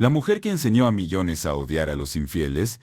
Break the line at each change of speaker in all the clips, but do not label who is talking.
La mujer que enseñó a millones a odiar a los infieles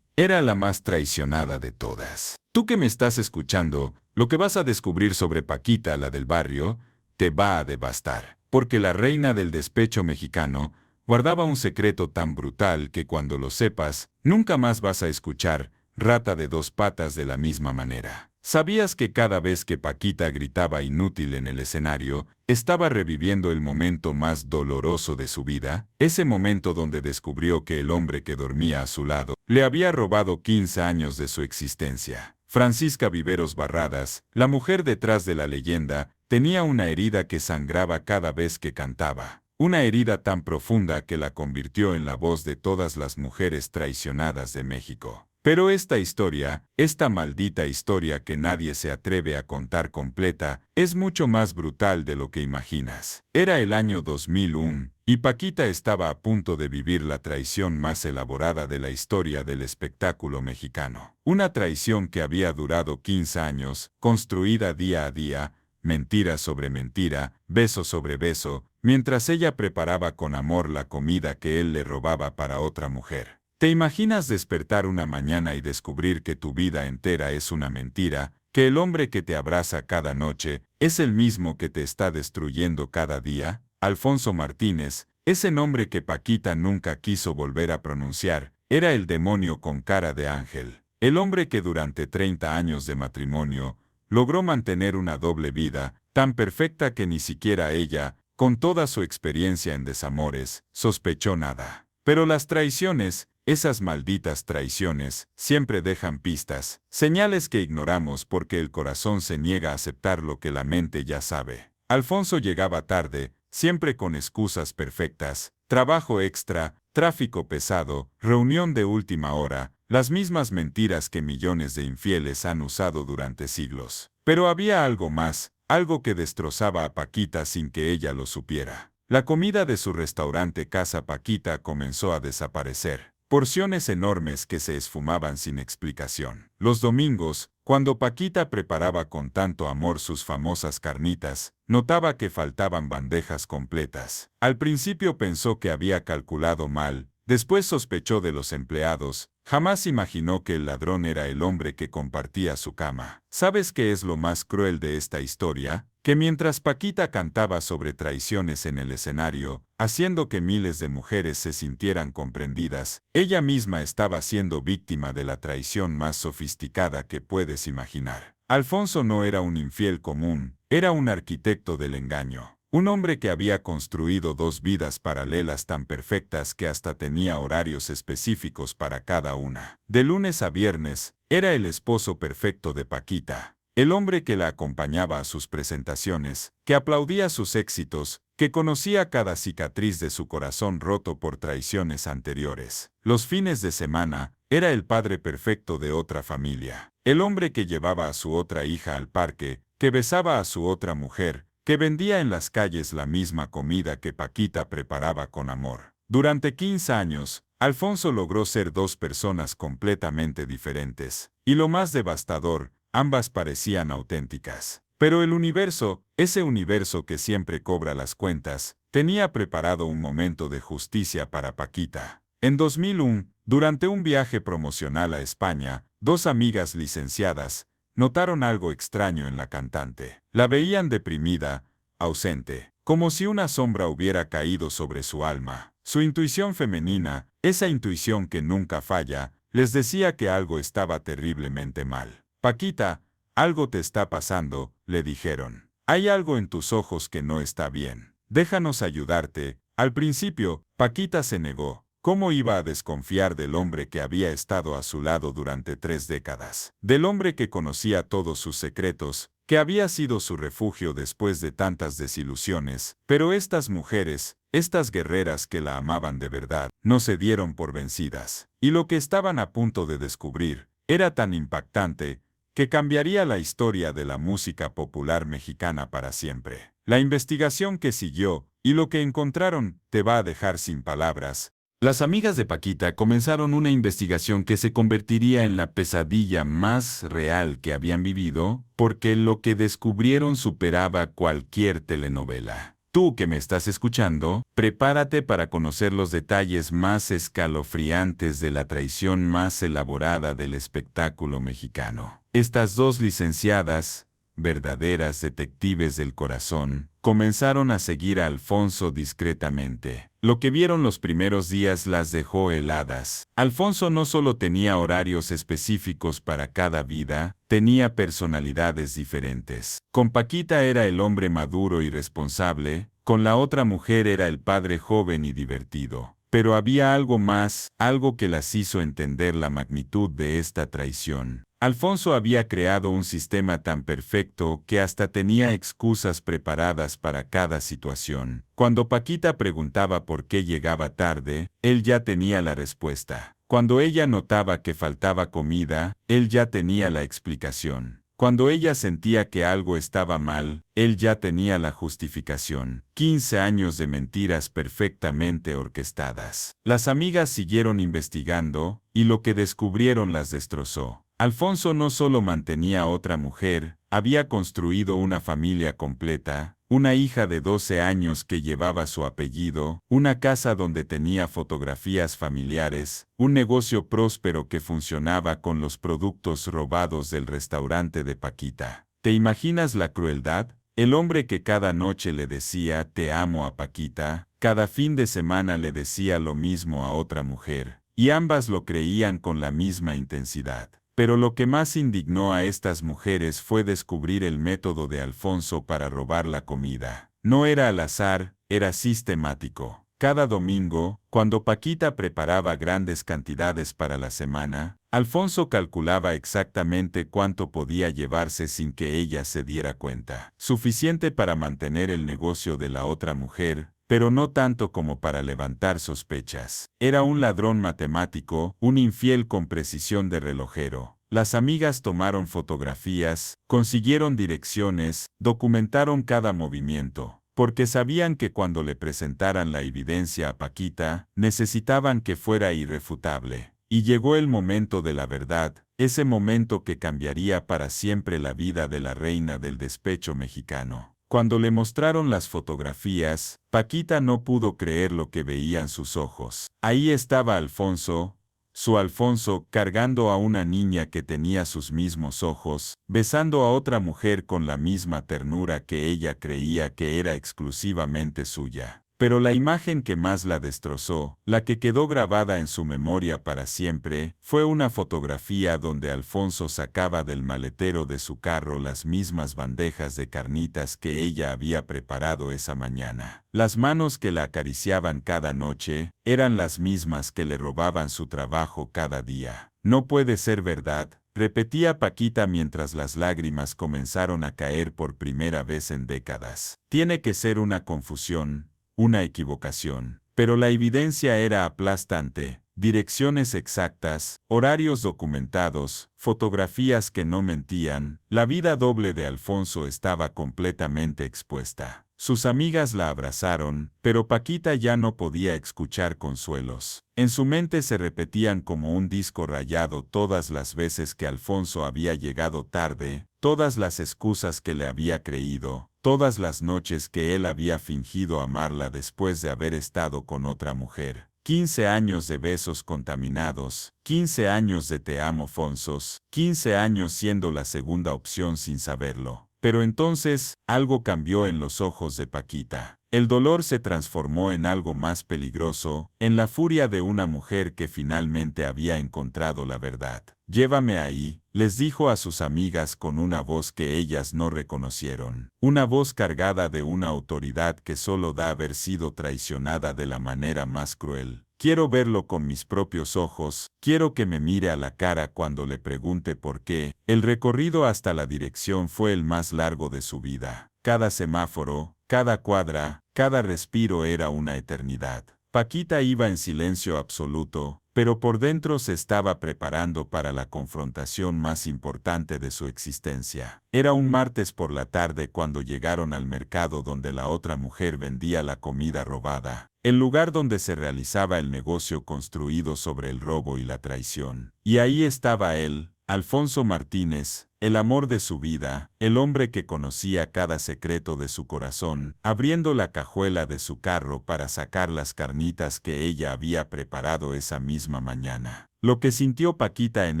era la más traicionada de todas. Tú que me estás escuchando, lo que vas a descubrir sobre Paquita, la del barrio, te va a devastar. Porque la reina del despecho mexicano guardaba un secreto tan brutal que cuando lo sepas, nunca más vas a escuchar rata de dos patas de la misma manera. ¿Sabías que cada vez que Paquita gritaba inútil en el escenario, estaba reviviendo el momento más doloroso de su vida? Ese momento donde descubrió que el hombre que dormía a su lado le había robado 15 años de su existencia. Francisca Viveros Barradas, la mujer detrás de la leyenda, tenía una herida que sangraba cada vez que cantaba. Una herida tan profunda que la convirtió en la voz de todas las mujeres traicionadas de México. Pero esta historia, esta maldita historia que nadie se atreve a contar completa, es mucho más brutal de lo que imaginas. Era el año 2001, y Paquita estaba a punto de vivir la traición más elaborada de la historia del espectáculo mexicano. Una traición que había durado 15 años, construida día a día, mentira sobre mentira, beso sobre beso, mientras ella preparaba con amor la comida que él le robaba para otra mujer. ¿Te imaginas despertar una mañana y descubrir que tu vida entera es una mentira, que el hombre que te abraza cada noche es el mismo que te está destruyendo cada día? Alfonso Martínez, ese nombre que Paquita nunca quiso volver a pronunciar, era el demonio con cara de ángel. El hombre que durante 30 años de matrimonio logró mantener una doble vida, tan perfecta que ni siquiera ella, con toda su experiencia en desamores, sospechó nada. Pero las traiciones, esas malditas traiciones, siempre dejan pistas, señales que ignoramos porque el corazón se niega a aceptar lo que la mente ya sabe. Alfonso llegaba tarde, siempre con excusas perfectas, trabajo extra, tráfico pesado, reunión de última hora, las mismas mentiras que millones de infieles han usado durante siglos. Pero había algo más, algo que destrozaba a Paquita sin que ella lo supiera. La comida de su restaurante Casa Paquita comenzó a desaparecer. Porciones enormes que se esfumaban sin explicación. Los domingos, cuando Paquita preparaba con tanto amor sus famosas carnitas, notaba que faltaban bandejas completas. Al principio pensó que había calculado mal, después sospechó de los empleados, jamás imaginó que el ladrón era el hombre que compartía su cama. ¿Sabes qué es lo más cruel de esta historia? Que mientras Paquita cantaba sobre traiciones en el escenario, haciendo que miles de mujeres se sintieran comprendidas, ella misma estaba siendo víctima de la traición más sofisticada que puedes imaginar. Alfonso no era un infiel común, era un arquitecto del engaño. Un hombre que había construido dos vidas paralelas tan perfectas que hasta tenía horarios específicos para cada una. De lunes a viernes, era el esposo perfecto de Paquita. El hombre que la acompañaba a sus presentaciones, que aplaudía sus éxitos, que conocía cada cicatriz de su corazón roto por traiciones anteriores. Los fines de semana, era el padre perfecto de otra familia. El hombre que llevaba a su otra hija al parque, que besaba a su otra mujer, que vendía en las calles la misma comida que Paquita preparaba con amor. Durante 15 años, Alfonso logró ser dos personas completamente diferentes. Y lo más devastador, ambas parecían auténticas. Pero el universo, ese universo que siempre cobra las cuentas, tenía preparado un momento de justicia para Paquita. En 2001, durante un viaje promocional a España, dos amigas licenciadas notaron algo extraño en la cantante. La veían deprimida, ausente, como si una sombra hubiera caído sobre su alma. Su intuición femenina, esa intuición que nunca falla, les decía que algo estaba terriblemente mal. Paquita, algo te está pasando, le dijeron. Hay algo en tus ojos que no está bien. Déjanos ayudarte. Al principio, Paquita se negó. ¿Cómo iba a desconfiar del hombre que había estado a su lado durante 3 décadas? Del hombre que conocía todos sus secretos, que había sido su refugio después de tantas desilusiones. Pero estas mujeres, estas guerreras que la amaban de verdad, no se dieron por vencidas. Y lo que estaban a punto de descubrir era tan impactante que cambiaría la historia de la música popular mexicana para siempre. La investigación que siguió y lo que encontraron te va a dejar sin palabras. Las amigas de Paquita comenzaron una investigación que se convertiría en la pesadilla más real que habían vivido, porque lo que descubrieron superaba cualquier telenovela. Tú que me estás escuchando, prepárate para conocer los detalles más escalofriantes de la traición más elaborada del espectáculo mexicano. Estas dos licenciadas, verdaderas detectives del corazón, comenzaron a seguir a Alfonso discretamente. Lo que vieron los primeros días las dejó heladas. Alfonso no solo tenía horarios específicos para cada vida, tenía personalidades diferentes. Con Paquita era el hombre maduro y responsable, con la otra mujer era el padre joven y divertido. Pero había algo más, algo que las hizo entender la magnitud de esta traición. Alfonso había creado un sistema tan perfecto que hasta tenía excusas preparadas para cada situación. Cuando Paquita preguntaba por qué llegaba tarde, él ya tenía la respuesta. Cuando ella notaba que faltaba comida, él ya tenía la explicación. Cuando ella sentía que algo estaba mal, él ya tenía la justificación. 15 años de mentiras perfectamente orquestadas. Las amigas siguieron investigando, y lo que descubrieron las destrozó. Alfonso no solo mantenía a otra mujer, había construido una familia completa, una hija de 12 años que llevaba su apellido, una casa donde tenía fotografías familiares, un negocio próspero que funcionaba con los productos robados del restaurante de Paquita. ¿Te imaginas la crueldad? El hombre que cada noche le decía "te amo" a Paquita, cada fin de semana le decía lo mismo a otra mujer, y ambas lo creían con la misma intensidad. Pero lo que más indignó a estas mujeres fue descubrir el método de Alfonso para robar la comida. No era al azar, era sistemático. Cada domingo, cuando Paquita preparaba grandes cantidades para la semana, Alfonso calculaba exactamente cuánto podía llevarse sin que ella se diera cuenta. Suficiente para mantener el negocio de la otra mujer, pero no tanto como para levantar sospechas. Era un ladrón matemático, un infiel con precisión de relojero. Las amigas tomaron fotografías, consiguieron direcciones, documentaron cada movimiento, porque sabían que cuando le presentaran la evidencia a Paquita, necesitaban que fuera irrefutable. Y llegó el momento de la verdad, ese momento que cambiaría para siempre la vida de la reina del despecho mexicano. Cuando le mostraron las fotografías, Paquita no pudo creer lo que veían sus ojos. Ahí estaba Alfonso, su Alfonso, cargando a una niña que tenía sus mismos ojos, besando a otra mujer con la misma ternura que ella creía que era exclusivamente suya. Pero la imagen que más la destrozó, la que quedó grabada en su memoria para siempre, fue una fotografía donde Alfonso sacaba del maletero de su carro las mismas bandejas de carnitas que ella había preparado esa mañana. Las manos que la acariciaban cada noche, eran las mismas que le robaban su trabajo cada día. No puede ser verdad, repetía Paquita mientras las lágrimas comenzaron a caer por primera vez en décadas. Tiene que ser una confusión. Una equivocación. Pero la evidencia era aplastante, direcciones exactas, horarios documentados, fotografías que no mentían. La vida doble de Alfonso estaba completamente expuesta. Sus amigas la abrazaron, pero Paquita ya no podía escuchar consuelos. En su mente se repetían como un disco rayado todas las veces que Alfonso había llegado tarde, todas las excusas que le había creído, todas las noches que él había fingido amarla después de haber estado con otra mujer. 15 años de besos contaminados, 15 años de te amo Fonsos, 15 años siendo la segunda opción sin saberlo. Pero entonces, algo cambió en los ojos de Paquita. El dolor se transformó en algo más peligroso, en la furia de una mujer que finalmente había encontrado la verdad. Llévame ahí, les dijo a sus amigas con una voz que ellas no reconocieron. Una voz cargada de una autoridad que solo da haber sido traicionada de la manera más cruel. Quiero verlo con mis propios ojos, quiero que me mire a la cara cuando le pregunte por qué. El recorrido hasta la dirección fue el más largo de su vida. Cada semáforo, cada cuadra, cada respiro era una eternidad. Paquita iba en silencio absoluto, pero por dentro se estaba preparando para la confrontación más importante de su existencia. Era un martes por la tarde cuando llegaron al mercado donde la otra mujer vendía la comida robada, el lugar donde se realizaba el negocio construido sobre el robo y la traición. Y ahí estaba él, Alfonso Martínez, el amor de su vida, el hombre que conocía cada secreto de su corazón, abriendo la cajuela de su carro para sacar las carnitas que ella había preparado esa misma mañana. Lo que sintió Paquita en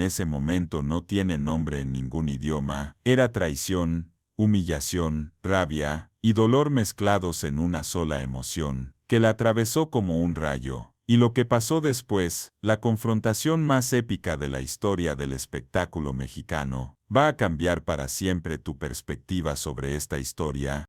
ese momento no tiene nombre en ningún idioma, era traición, humillación, rabia y dolor mezclados en una sola emoción, que la atravesó como un rayo. Y lo que pasó después, la confrontación más épica de la historia del espectáculo mexicano, va a cambiar para siempre tu perspectiva sobre esta historia.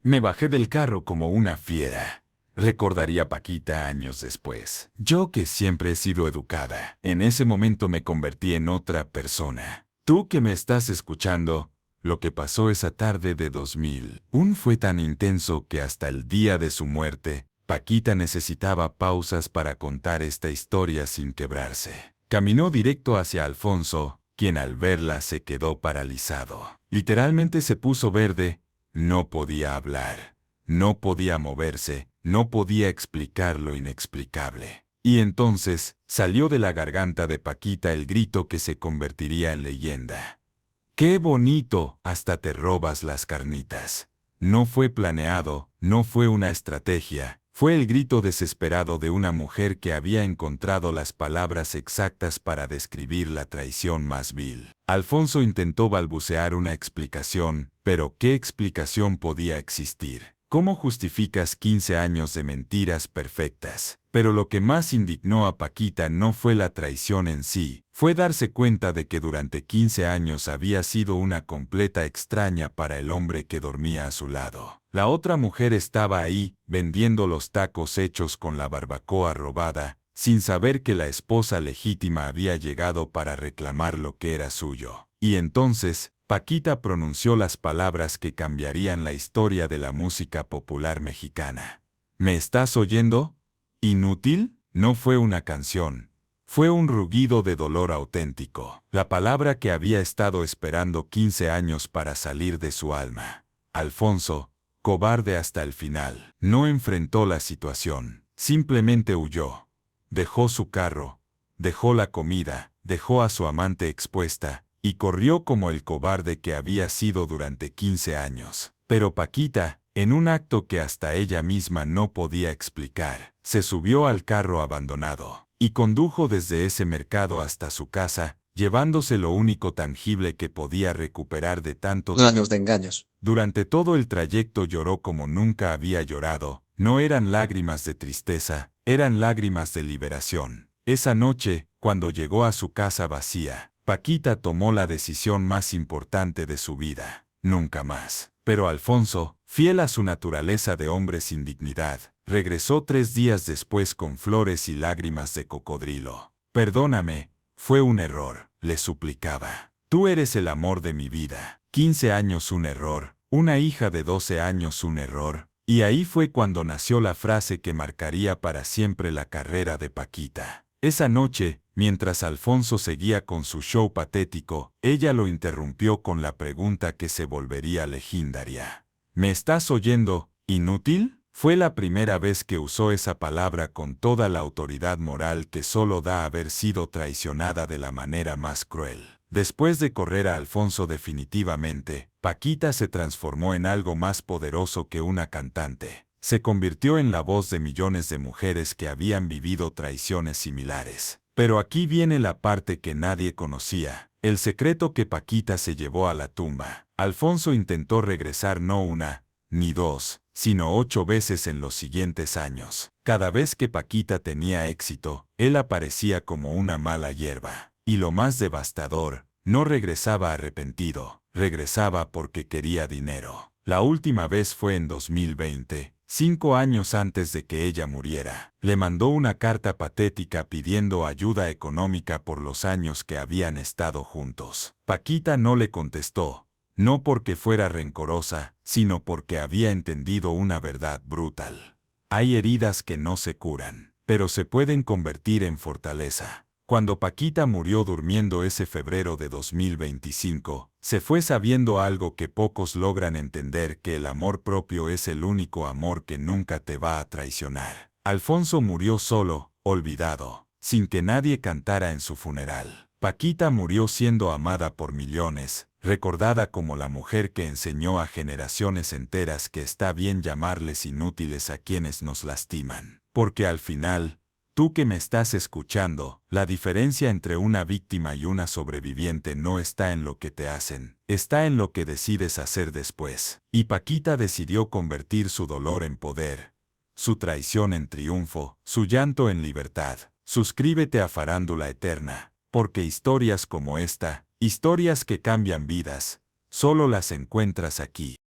Me bajé del carro como una fiera. Recordaría Paquita años después. Yo que siempre he sido educada, en ese momento me convertí en otra persona. Tú que me estás escuchando, lo que pasó esa tarde de 2001 fue tan intenso que hasta el día de su muerte, Paquita necesitaba pausas para contar esta historia sin quebrarse. Caminó directo hacia Alfonso, quien al verla se quedó paralizado. Literalmente se puso verde, no podía hablar, no podía moverse, no podía explicar lo inexplicable. Y entonces salió de la garganta de Paquita el grito que se convertiría en leyenda. ¡Qué bonito! Hasta te robas las carnitas. No fue planeado, no fue una estrategia, fue el grito desesperado de una mujer que había encontrado las palabras exactas para describir la traición más vil. Alfonso intentó balbucear una explicación, pero ¿qué explicación podía existir? ¿Cómo justificas 15 años de mentiras perfectas? Pero lo que más indignó a Paquita no fue la traición en sí, fue darse cuenta de que durante 15 años había sido una completa extraña para el hombre que dormía a su lado. La otra mujer estaba ahí, vendiendo los tacos hechos con la barbacoa robada, sin saber que la esposa legítima había llegado para reclamar lo que era suyo. Y entonces, Paquita pronunció las palabras que cambiarían la historia de la música popular mexicana. ¿Me estás oyendo? ¿Inútil? No fue una canción. Fue un rugido de dolor auténtico, la palabra que había estado esperando 15 años para salir de su alma. Alfonso, cobarde hasta el final, no enfrentó la situación, simplemente huyó. Dejó su carro, dejó la comida, dejó a su amante expuesta, y corrió como el cobarde que había sido durante 15 años. Pero Paquita, en un acto que hasta ella misma no podía explicar, se subió al carro abandonado y condujo desde ese mercado hasta su casa, llevándose lo único tangible que podía recuperar de tantos
años de engaños.
Durante todo el trayecto lloró como nunca había llorado. No eran lágrimas de tristeza, eran lágrimas de liberación. Esa noche, cuando llegó a su casa vacía, Paquita tomó la decisión más importante de su vida. Nunca más. Pero Alfonso, fiel a su naturaleza de hombre sin dignidad, regresó 3 días después con flores y lágrimas de cocodrilo. Perdóname, fue un error, le suplicaba. Tú eres el amor de mi vida. 15 años un error, una hija de 12 años un error. Y ahí fue cuando nació la frase que marcaría para siempre la carrera de Paquita. Esa noche, mientras Alfonso seguía con su show patético, ella lo interrumpió con la pregunta que se volvería legendaria. ¿Me estás oyendo, inútil? Fue la primera vez que usó esa palabra con toda la autoridad moral que solo da haber sido traicionada de la manera más cruel. Después de correr a Alfonso definitivamente, Paquita se transformó en algo más poderoso que una cantante. Se convirtió en la voz de millones de mujeres que habían vivido traiciones similares. Pero aquí viene la parte que nadie conocía, el secreto que Paquita se llevó a la tumba. Alfonso intentó regresar no una, ni 2, sino 8 veces en los siguientes años. Cada vez que Paquita tenía éxito, él aparecía como una mala hierba. Y lo más devastador, no regresaba arrepentido, regresaba porque quería dinero. La última vez fue en 2020, 5 años antes de que ella muriera. Le mandó una carta patética pidiendo ayuda económica por los años que habían estado juntos. Paquita no le contestó, no porque fuera rencorosa, sino porque había entendido una verdad brutal. Hay heridas que no se curan, pero se pueden convertir en fortaleza. Cuando Paquita murió durmiendo ese febrero de 2025, se fue sabiendo algo que pocos logran entender, que el amor propio es el único amor que nunca te va a traicionar. Alfonso murió solo, olvidado, sin que nadie cantara en su funeral. Paquita murió siendo amada por millones, recordada como la mujer que enseñó a generaciones enteras que está bien llamarles inútiles a quienes nos lastiman. Porque al final, tú que me estás escuchando, la diferencia entre una víctima y una sobreviviente no está en lo que te hacen, está en lo que decides hacer después. Y Paquita decidió convertir su dolor en poder, su traición en triunfo, su llanto en libertad. Suscríbete a Farándula Eterna, porque historias como esta, historias que cambian vidas, solo las encuentras aquí.